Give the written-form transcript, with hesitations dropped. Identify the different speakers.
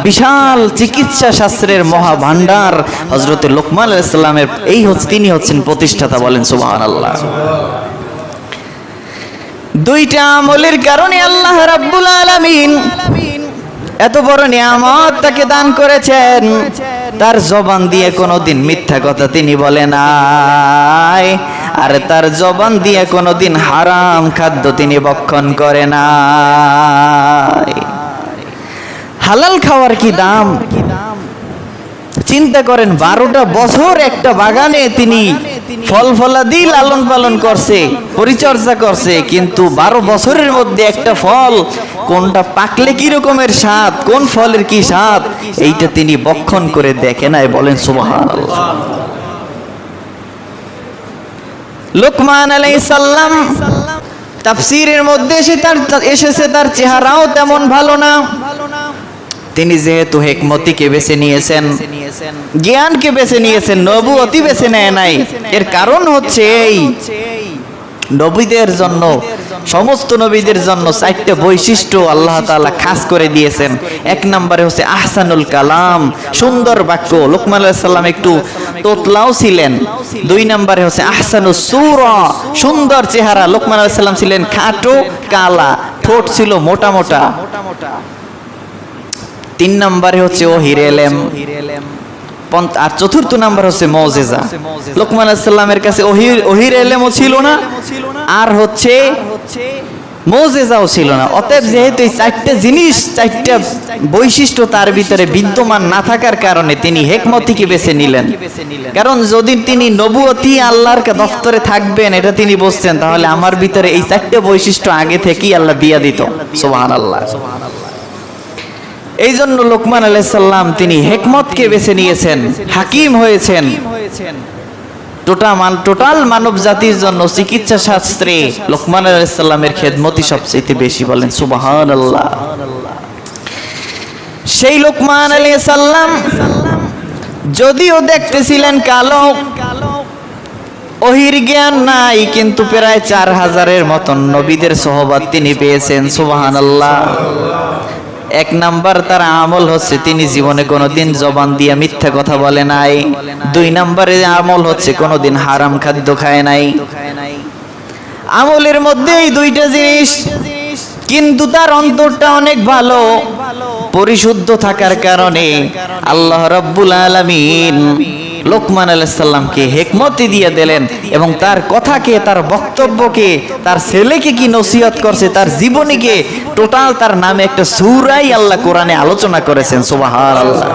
Speaker 1: বিশাল চিকিৎসা শাস্ত্রের মহা ভান্ডার হযরত লোকমান আলাইহিস সালামের তিনি হচ্ছেন প্রতিষ্ঠাতা। বলেন সুবহানাল্লাহ। দুইটা আমলের কারণে আল্লাহ রাব্বুল আলামিন এত বড় নিয়ামত তাকে দান করেছেন। তার জবান দিয়ে কোনোদিন মিথ্যা কথা তিনি বলে নাই, আর তার জবান দিয়ে কোনোদিন হারাম খাদ্য তিনি ভক্ষণ করে নাই। হালাল খাওয়ার কি দাম! চিন্তা করেন, 12টা বছর একটা বাগানে তিনি ফল ফলাদি লালন পালন করছে, পরিচর্যা করছে, কিন্তু 12 বছরের মধ্যে একটা ফল কোনটা পাকলে কি রকমের স্বাদ, কোন ফলের কি স্বাদ, এইটা তিনি ভক্ষণ করে দেখে নাই। বলেন সুবহানাল্লাহ। লোকমান আলাইহিস সালাম তাফসীরের মধ্যে এসেছে তার চেহারাও তেমন ভালো না। তিনি যেহেতু হিকমতকে বেছে নিয়েছেন, জ্ঞানকে বেছে নিয়েছেন, নবুয়তি বেছে নেয় নাই। এর কারণ হচ্ছে এই, নবীদের জন্য, সমস্ত নবীদের জন্য 4টা বৈশিষ্ট্য আল্লাহ তাআলা খাস করে দিয়েছেন। 1 নম্বরে হচ্ছে আহসানুল কালাম, সুন্দর বাক্য। লোকমান আলাইহিস সালাম একটু তোতলাও ছিলেন। 2 নম্বরে হচ্ছে আহসানুস সূরা, সুন্দর চেহারা। লোকমান আলাইহিস সালাম ছিলেন খাটো, কালা, ঠোঁট ছিল মোটা মোটা। 3 নম্বরে হচ্ছে ওহির ইলম, আর 4th নাম্বার হচ্ছে মুজিজা। লোকমান আলাইহিস সালামের কাছে ওহির ইলমও ছিল না, আর হচ্ছে মুজিজাও ছিল না। অতএব যেহেতু এই 4টা জিনিস, 4টা বৈশিষ্ট্য তার ভিতরে বিদ্যমান না থাকার কারণে তিনি হিকমতকে বেছে নিলেন। কারণ যদি তিনি নবুয়তি আল্লাহর দফতরে থাকবেন এটা তিনি বুঝতেন, তাহলে আমার ভিতরে এই 4টা বৈশিষ্ট্য আগে থেকেই আল্লাহ দিয়া দিত। সুবহানাল্লাহ। এই জন্য লোকমান আলাইহিস সালাম তিনি হিকমতকে বেছে নিয়েছেন, হাকিম হয়েছেন। টোটাল মানব জাতির জন্য চিকিৎসা শাস্ত্রে লোকমান আলাইহিস সালামের খেদমতই সবচেয়ে বেশি। বলেন সুবহানাল্লাহ। সেই লোকমান আলাইহিস সালাম যদিও দেখতেছিলেন কালো, ওহির জ্ঞান নাই, কিন্তু প্রায় 4000-এর মতন নবীদের সোহবত তিনি পেয়েছেন। সুবহানাল্লাহ। 1 নাম্বার তার আমল হচ্ছে তিনি জীবনে কোনোদিন জবান দিয়ে মিথ্যা কথা বলে নাই। 2 নম্বরে আমল হচ্ছে কোনোদিন হারাম খাদ্য খায় নাই। আমলের মধ্যে এই 2টা জিনিস, কিন্তু তার অন্তরটা অনেক ভালো, পরিশুদ্ধ থাকার কারণে আল্লাহ রাব্বুল আলামিন লোকমান আলাইহিস সালামকে হিকমতি দিয়ে দিলেন, এবং তার কথাকে, তার বক্তব্যকে, তার ছেলেকে কি নসিহত করছে, তার জীবনীকে টোটাল তার নামে একটা সূরাই আল্লাহ কোরআনে আলোচনা করেছেন। সুবহানাল্লাহ।